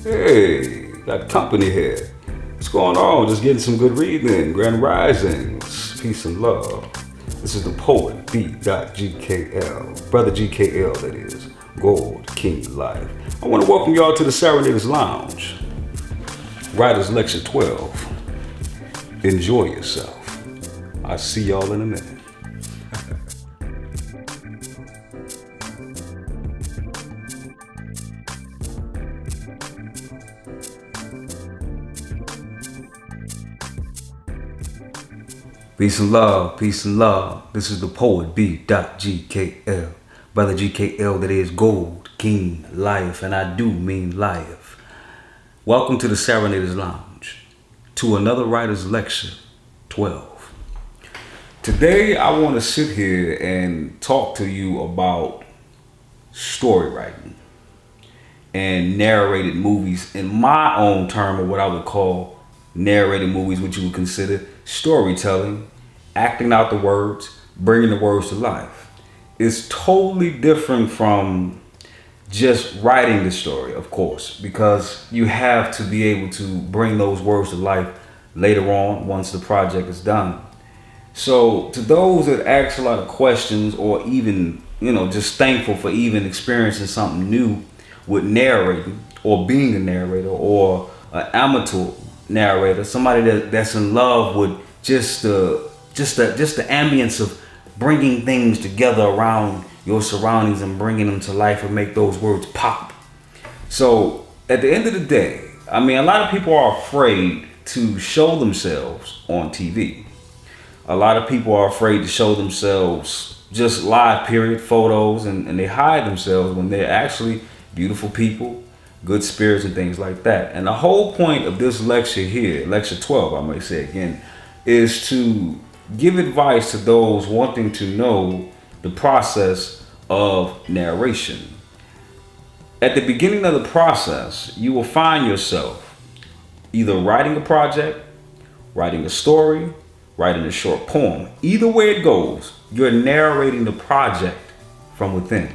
Hey, got company here. What's going on? Just getting some good reading. Grand risings. Peace and love. This is the poet, B.GKL. Brother GKL, that is. Gold, King, Life. I want to welcome y'all to the Serenaders Lounge. Writers Lecture 12. Enjoy yourself. I'll see y'all in a minute. Peace and love, peace and love. This is the poet, B.GKL. Brother GKL, that is Gold, King, Life, and I do mean life. Welcome to the Serenaders Lounge, to another Writer's Lecture 12. Today, I want to sit here and talk to you about story writing and narrated movies in my own term, or what I would call narrated movies, which you would consider storytelling, acting out the words, bringing the words to life. It's totally different from just writing the story, of course, because you have to be able to bring those words to life later on once the project is done. So to those that ask a lot of questions, or even, just thankful for even experiencing something new with narrating or being a narrator or an amateur narrator, somebody that's in love with just the ambience of bringing things together around your surroundings and bringing them to life and make those words pop. So at the end of the day, a lot of people are afraid to show themselves on TV. A lot of people are afraid to show themselves just live, period, photos, and they hide themselves when they're actually beautiful people, good spirits, and things like that. And the whole point of this lecture here, lecture 12, I might say again, is to give advice to those wanting to know the process of narration. At the beginning of the process, you will find yourself either writing a project, writing a story, writing a short poem. Either way it goes, you're narrating the project from within.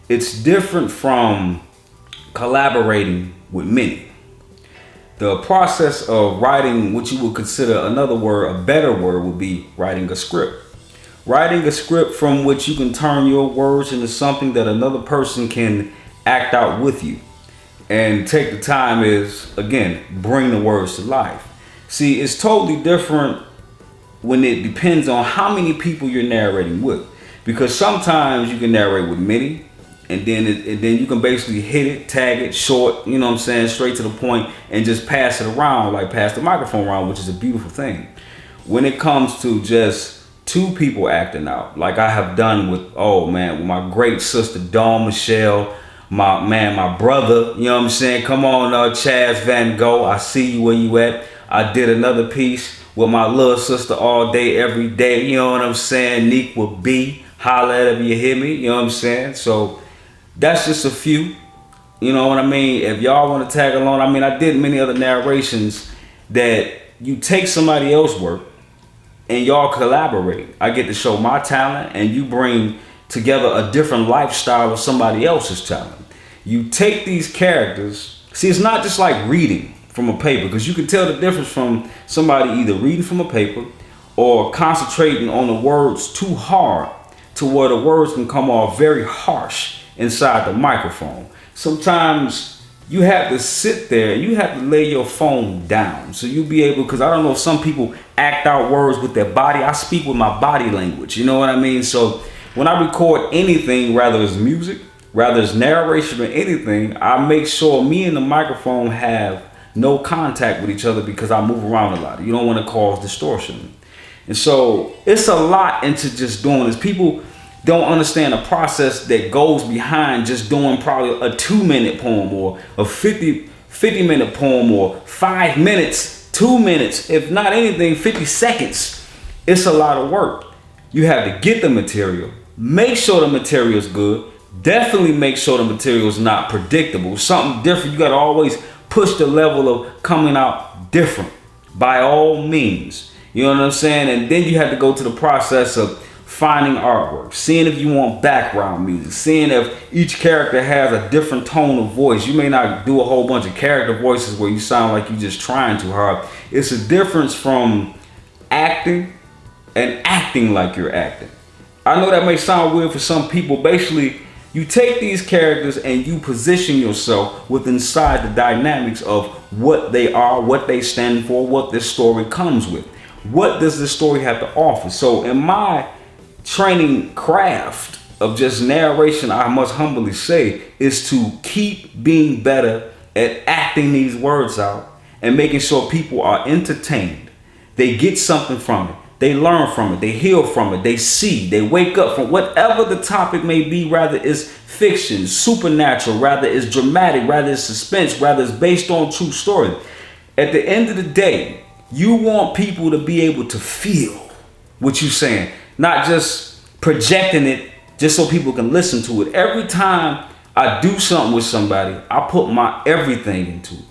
It's different from collaborating with many. The process of writing, what you would consider another word, a better word, would be writing a script. Writing a script from which you can turn your words into something that another person can act out with you. And take the time is, again, bring the words to life. See, it's totally different when it depends on how many people you're narrating with. Because sometimes you can narrate with many, and then you can basically hit it, tag it, short, straight to the point, and just pass it around, like pass the microphone around, which is a beautiful thing. When it comes to just two people acting out, like I have done with my great sister Dawn Michelle, my brother, come on, Chaz Van Gogh, I see you where you at. I did another piece with my little sister all day, every day, Neek with B, holla at her if you hear me, So that's just a few, If y'all want to tag along, I did many other narrations that you take somebody else's work and y'all collaborate. I get to show my talent and you bring together a different lifestyle of somebody else's talent. You take these characters. See, it's not just like reading from a paper, because you can tell the difference from somebody either reading from a paper or concentrating on the words too hard to where the words can come off very harsh inside the microphone. Sometimes you have to sit there and you have to lay your phone down so you'll be able, because I don't know if some people act out words with their body. I speak with my body language, So when I record anything, rather it's music, rather it's narration or anything, I make sure me and the microphone have no contact with each other, because I move around a lot. You don't want to cause distortion. And so it's a lot into just doing this. People don't understand the process that goes behind just doing probably a 2-minute poem or a 50-minute poem or 5 minutes, 2 minutes, if not anything, 50 seconds. It's a lot of work. You have to get the material, make sure the material is good, definitely make sure the material is not predictable, something different. You got to always push the level of coming out different by all means. You know what I'm saying? And then you have to go to the process of finding artwork, seeing if you want background music, seeing if each character has a different tone of voice. You may not do a whole bunch of character voices where you sound like you're just trying too hard. It's a difference from acting and acting like you're acting. I know that may sound weird for some people. Basically, you take these characters and you position yourself with inside the dynamics of what they are, what they stand for, what this story comes with. What does this story have to offer? So in my training craft of just narration, I must humbly say, is to keep being better at acting these words out and making sure people are entertained. They get something from it. They learn from it. They heal from it. They see. They wake up from whatever the topic may be, rather it's fiction, supernatural, rather it's dramatic, rather it's suspense, rather it's based on true story. At the end of the day, you want people to be able to feel what you're saying, not just projecting it just so people can listen to it. Every time I do something with somebody, I put my everything into it.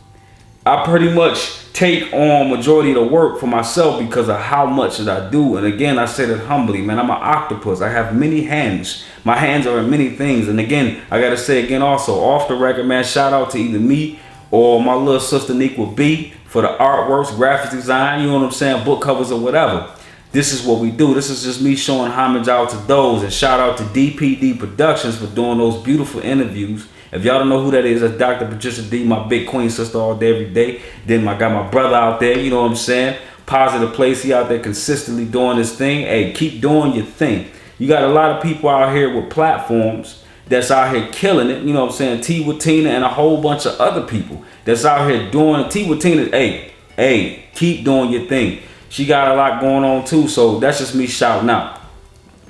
I pretty much take on majority of the work for myself because of how much that I do. And again, I say that humbly, man, I'm an octopus. I have many hands. My hands are in many things. And again, I got to say again also, off the record, man, shout out to either me or my little sister Niqua B for the artworks, graphics design, you know what I'm saying, book covers or whatever. This is what we do. This is just me showing homage out to those. And shout out to DPD Productions for doing those beautiful interviews. If y'all don't know who that is, that's Dr. Patricia D, my big queen sister all day, every day. Then I got my brother out there, you know what I'm saying? Positive Place, he out there consistently doing his thing. Hey, keep doing your thing. You got a lot of people out here with platforms that's out here killing it, you know what I'm saying? T with Tina and a whole bunch of other people that's out here doing it. T with Tina, hey, keep doing your thing. She got a lot going on too, so that's just me shouting out.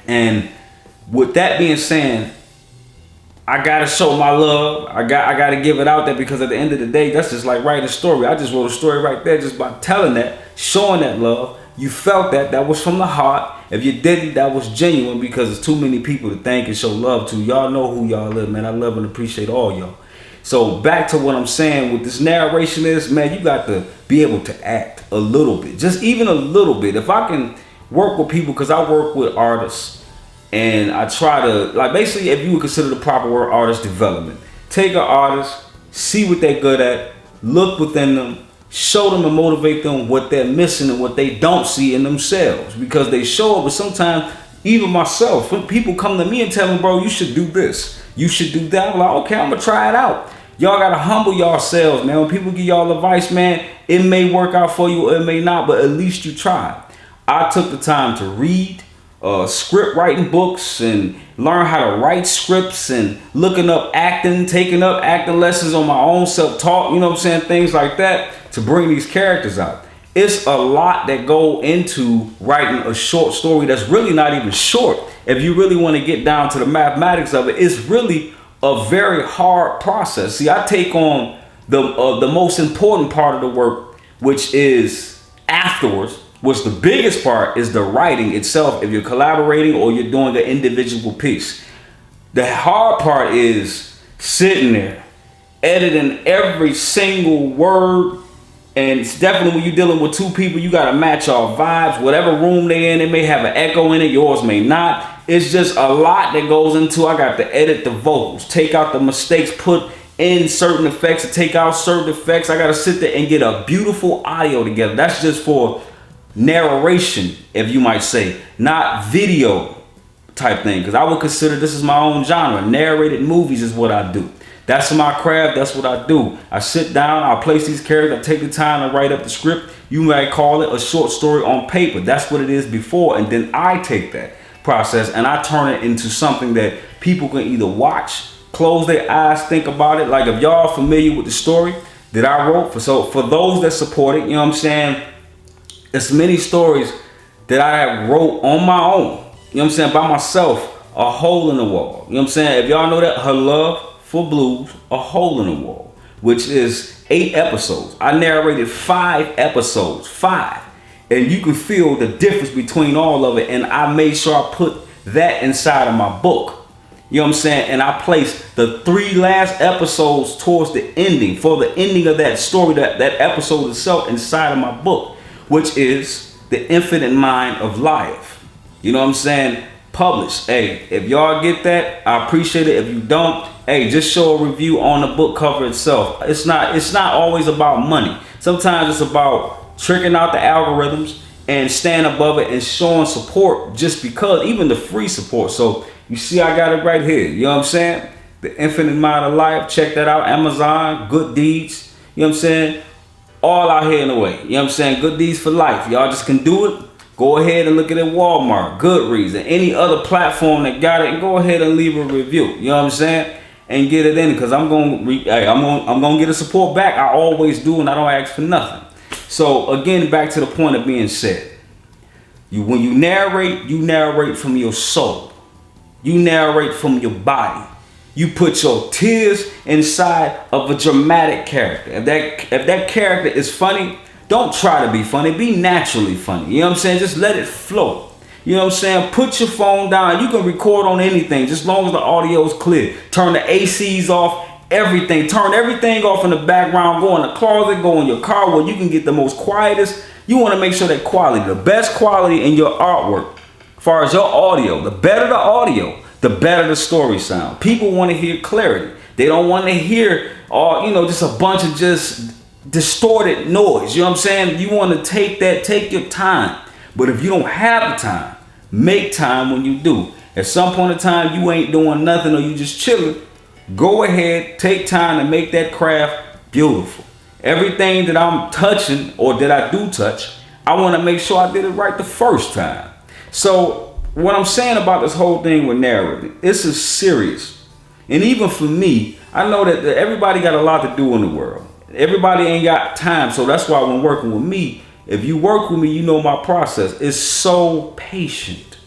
And with that being said, I gotta show my love. I gotta give it out there because at the end of the day, that's just like writing a story. I just wrote a story right there just by telling that, showing that love. You felt that. That was from the heart. If you didn't, that was genuine because there's too many people to thank and show love to. Y'all know who y'all live, man. I love and appreciate all y'all. So back to what I'm saying with this narration is, man, you got to be able to act a little bit. Just even a little bit. If I can work with people, because I work with artists, and I try to, like, basically, if you would consider the proper word, artist development. Take an artist, see what they're good at, look within them, show them and motivate them what they're missing and what they don't see in themselves. Because they show up, but sometimes, even myself, when people come to me and tell me, bro, you should do this, you should do that, I'm like, okay, I'm gonna try it out. Y'all gotta humble yourselves, man. When people give y'all advice, man, it may work out for you or it may not, but at least you tried. I took the time to read, script writing books and learn how to write scripts and looking up acting, taking up acting lessons on my own self-taught, you know what I'm saying, things like that to bring these characters out. It's a lot that go into writing a short story that's really not even short. If you really want to get down to the mathematics of it, it's really a very hard process. See, I take on the most important part of the work, which is afterwards. Which the biggest part is the writing itself if you're collaborating or you're doing an individual piece. The hard part is sitting there, editing every single word. And it's definitely when you're dealing with two people, you got to match our vibes. Whatever room they in, it may have an echo in it, yours may not. It's just a lot that goes into, I got to edit the vocals, take out the mistakes, put in certain effects, take out certain effects. I got to sit there and get a beautiful audio together. That's just for narration, if you might say, not video type thing, because I would consider this is my own genre. Narrated movies is what I do. That's my craft. That's what I do. I sit down, I place these characters, I take the time to write up the script. You might call it a short story on paper. That's what it is before, and then I take that process and I turn it into something that people can either watch, close their eyes, think about it. Like if y'all are familiar with the story that I wrote, for those that support it, you know what I'm saying, it's many stories that I have wrote on my own, you know what I'm saying, by myself, A Hole in the Wall. You know what I'm saying? If y'all know that, Her Love for Blues, A Hole in the Wall, which is 8 episodes. I narrated 5 episodes, 5. And you can feel the difference between all of it. And I made sure I put that inside of my book. You know what I'm saying? And I placed the 3 last episodes towards the ending, for the ending of that story, that episode itself inside of my book, which is The Infinite Mind of Lio'lf. You know what I'm saying? published. Hey, if y'all get that, I appreciate it. If you don't, hey, just show a review on the book cover itself. It's not always about money. Sometimes it's about tricking out the algorithms and staying above it and showing support, just because, even the free support. So you see, I got it right here. You know what I'm saying? The Infinite Mind of Life. Check that out. Amazon, Good Deeds. You know what I'm saying? All out here in the way. You know what I'm saying? Good Deeds for life. Y'all just can do it. Go ahead and look at it at Walmart, Goodreads, and any other platform that got it, and go ahead and leave a review. You know what I'm saying? And get it in, because I'm gonna get a support back. I always do, and I don't ask for nothing. So again, back to the point of being said. When you narrate from your soul. You narrate from your body. You put your tears inside of a dramatic character. If that character is funny, don't try to be funny. Be naturally funny. You know what I'm saying? Just let it flow. You know what I'm saying? Put your phone down. You can record on anything, just as long as the audio is clear. Turn the ACs off, everything. Turn everything off in the background. Go in the closet, go in your car where you can get the most quietest. You want to make sure that quality, the best quality in your artwork, as far as your audio, the better the audio, the better the story sound. People want to hear clarity. They don't want to hear just a bunch of just distorted noise. You know what I'm saying? You want to take your time. But if you don't have the time, make time when you do. At some point in time, you ain't doing nothing or you just chilling. Go ahead, take time to make that craft beautiful. Everything that I'm touching or that I do touch, I want to make sure I did it right the first time. So what I'm saying about this whole thing with narrating, this is serious. And even for me, I know that everybody got a lot to do in the world. Everybody ain't got time. So that's why when working with me, if you work with me, you know my process. It's so patient.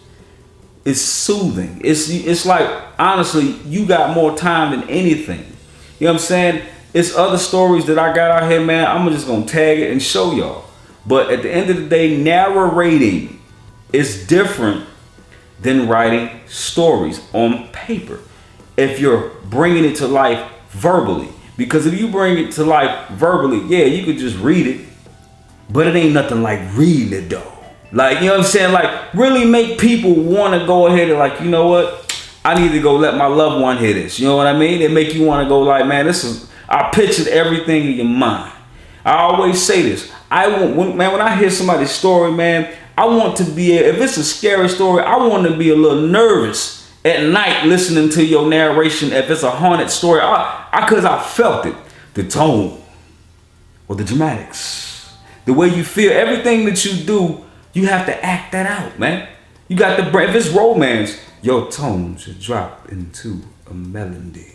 It's soothing. It's like, honestly, you got more time than anything. You know what I'm saying? It's other stories that I got out here, man. I'm just going to tag it and show y'all. But at the end of the day, narrating is different than writing stories on paper. If you're bringing it to life verbally. Because if you bring it to life verbally, yeah, you could just read it. But it ain't nothing like reading it though. Like, you know what I'm saying? Like, really make people want to go ahead and like, you know what? I need to go let my loved one hear this. You know what I mean? It make you want to go like, man, I pictured everything in your mind. I always say this. When I hear somebody's story, man, I want to be, if it's a scary story, I want to be a little nervous at night listening to your narration. If it's a haunted story, because I felt it. The tone or the dramatics, the way you feel, everything that you do, you have to act that out, man. You got to bring, if it's romance, your tone should drop into a melody.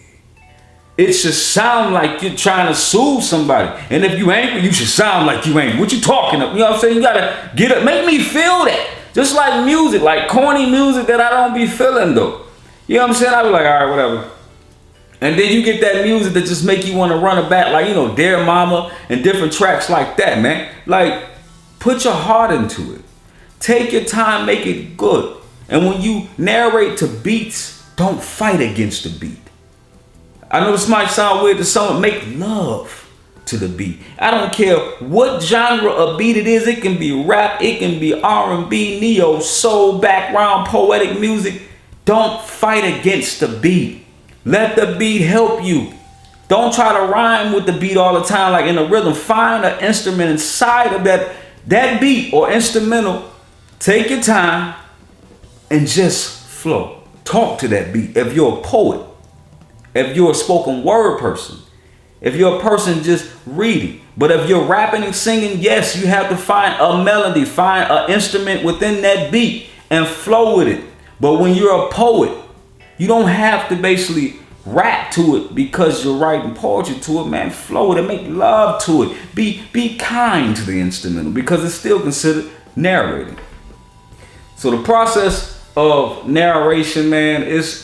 It should sound like you're trying to soothe somebody. And if you angry, you should sound like you angry. What you talking about? You know what I'm saying? You gotta get it, make me feel that. Just like music, like corny music that I don't be feeling though. You know what I'm saying? I be like, all right, whatever. And then you get that music that just make you want to run it back, like, you know, Dear Mama and different tracks like that, man. Like, put your heart into it. Take your time, make it good. And when you narrate to beats, don't fight against the beat. I know this might sound weird to someone. Make love to the beat. I don't care what genre of beat it is. It can be rap, it can be R&B, neo, soul, background, poetic music. Don't fight against the beat. Let the beat help you. Don't try to rhyme with the beat all the time like in a rhythm. Find an instrument inside of that beat or instrumental. Take your time and just flow. Talk to that beat. If you're a poet, if you're a spoken word person, if you're a person just reading, but if you're rapping and singing, yes, you have to find a melody, find an instrument within that beat and flow with it. But when you're a poet, you don't have to basically rap to it because you're writing poetry to it, man. Flow with it, make love to it. Be kind to the instrumental because it's still considered narrating. So the process of narration, man, it's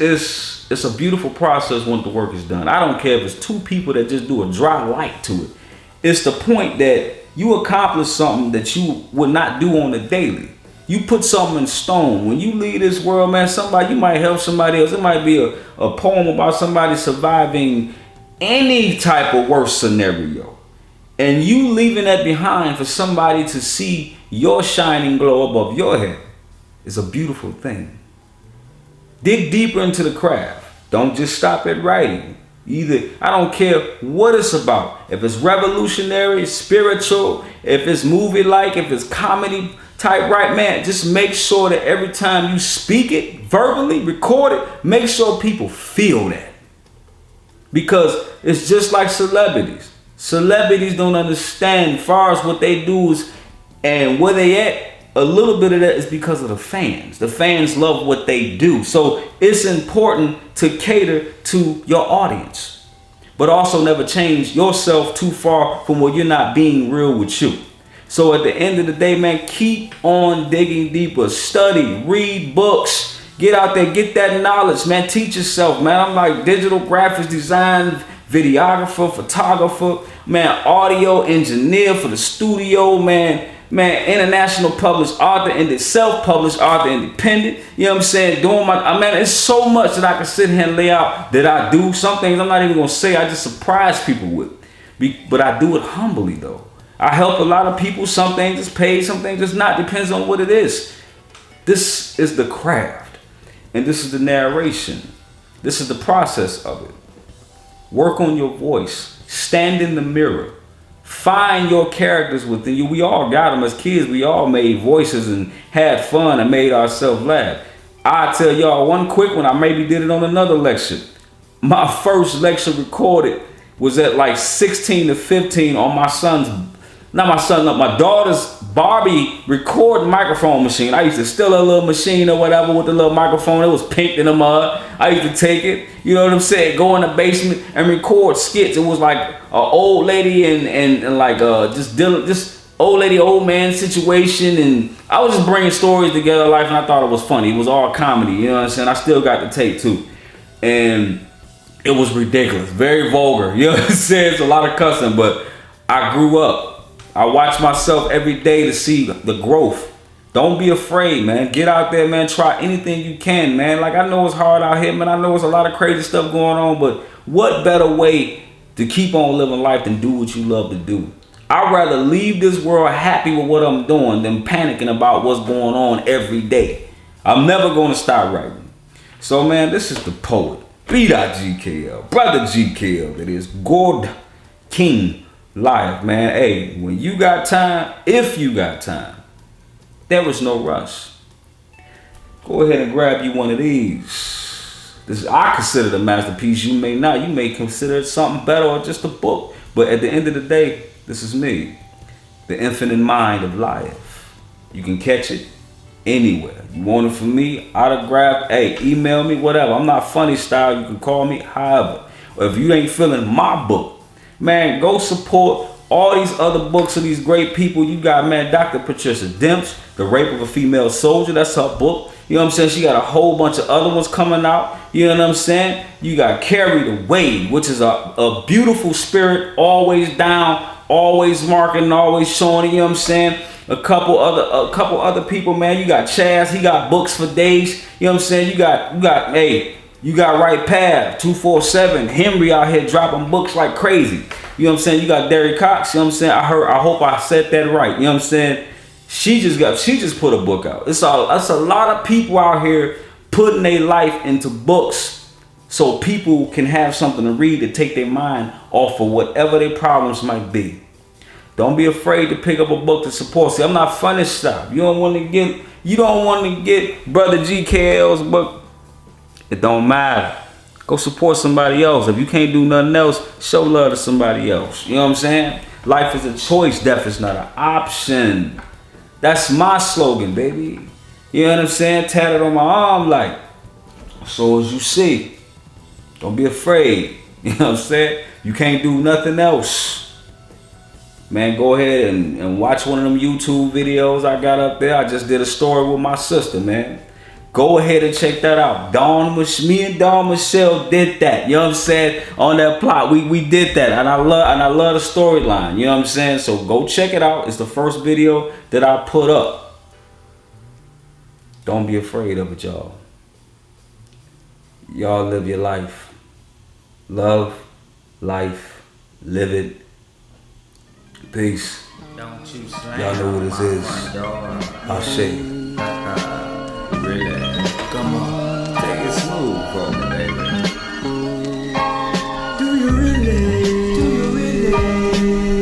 a beautiful process once the work is done. I don't care if it's two people that just do a dry light to it. It's the point that you accomplish something that you would not do on a daily. You put something in stone. When you leave this world, man, you might help somebody else. It might be a poem about somebody surviving any type of worst scenario. And you leaving that behind for somebody to see your shining glow above your head is a beautiful thing. Dig deeper into the craft. Don't just stop at writing. Either, I don't care what it's about. If it's revolutionary, spiritual, if it's movie-like, if it's comedy type, right, man, just make sure that every time you speak it, verbally, record it, make sure people feel that. Because it's just like celebrities. Celebrities don't understand as far as what they do is and where they at. A little bit of that is because of the fans. The fans love what they do. So it's important to cater to your audience. But also never change yourself too far from where you're not being real with you. So at the end of the day, man, keep on digging deeper. Study, read books. Get out there, get that knowledge, man. Teach yourself, man. I'm like digital graphics design, videographer, photographer, man, audio engineer for the studio, man. Man, international published author, and self-published author, independent. You know what I'm saying? Doing my, man, it's so much that I can sit here and lay out that I do. Some things I'm not even gonna say. I just surprise people with, but I do it humbly though. I help a lot of people. Some things is paid, some things is not. Depends on what it is. This is the craft, and this is the narration. This is the process of it. Work on your voice. Stand in the mirror. Find your characters within you. We all got them as kids. We all made voices and had fun and made ourselves laugh. I tell y'all one quick one. I maybe did it on another lecture. My first lecture recorded was at like 16 to 15 on my daughter's Barbie recording microphone machine. I used to steal a little machine or whatever with the little microphone. It was pink in the mud. I used to take it, you know what I'm saying, go in the basement and record skits. It was like an old lady and like just old lady, old man situation. And I was just bringing stories together life, and I thought it was funny. It was all comedy, you know what I'm saying? I still got the tape too. And it was ridiculous, very vulgar, you know what I'm saying? It's a lot of cussing, but I grew up. I watch myself every day to see the growth. Don't be afraid, man. Get out there, man. Try anything you can, man. Like, I know it's hard out here, man. I know it's a lot of crazy stuff going on, but what better way to keep on living life than do what you love to do? I'd rather leave this world happy with what I'm doing than panicking about what's going on every day. I'm never going to stop writing. So, man, this is the poet, B.GKL, Brother GKL, that is God King Life, man. Hey, when you got time, if you got time, there was no rush. Go ahead and grab you one of these. This I consider the masterpiece. You may not. You may consider it something better or just a book. But at the end of the day, this is me, the infinite mind of Lio'lf. You can catch it anywhere. You want it from me, autograph, hey, email me, whatever. I'm not funny style. You can call me however. Or if you ain't feeling my book, man, go support all these other books of these great people. You got, man, Dr. Patricia Dempsey, The Rape of a Female Soldier. That's her book. You know what I'm saying? She got a whole bunch of other ones coming out. You know what I'm saying? You got Carry the Wave, which is a beautiful spirit, always down, always marking, always showing it. You know what I'm saying? A couple other people, man. You got Chaz. He got books for days. You know what I'm saying? You got Right Path, 247. Henry out here dropping books like crazy. You know what I'm saying? You got Derry Cox. You know what I'm saying? I hope I said that right. You know what I'm saying? She just put a book out. That's a lot of people out here putting their life into books so people can have something to read to take their mind off of whatever their problems might be. Don't be afraid to pick up a book to support. See, I'm not funny stuff. You don't want to get Brother GKL's book. It don't matter. Go support somebody else. If you can't do nothing else, show love to somebody else. You know what I'm saying? Life is a choice. Death is not an option. That's my slogan, baby. You know what I'm saying? Tatted on my arm like, so as you see. Don't be afraid. You know what I'm saying? You can't do nothing else. Man, go ahead and watch one of them YouTube videos I got up there. I just did a story with my sister, man. Go ahead and check that out. Me and Dawn Michelle did that. You know what I'm saying? On that plot, we did that, and I love the storyline. You know what I'm saying? So go check it out. It's the first video that I put up. Don't be afraid of it, y'all. Y'all live your life. Love life. Live it. Peace. Y'all know what this is. I'll shake. Really? Come on, take it relate? Do you relate?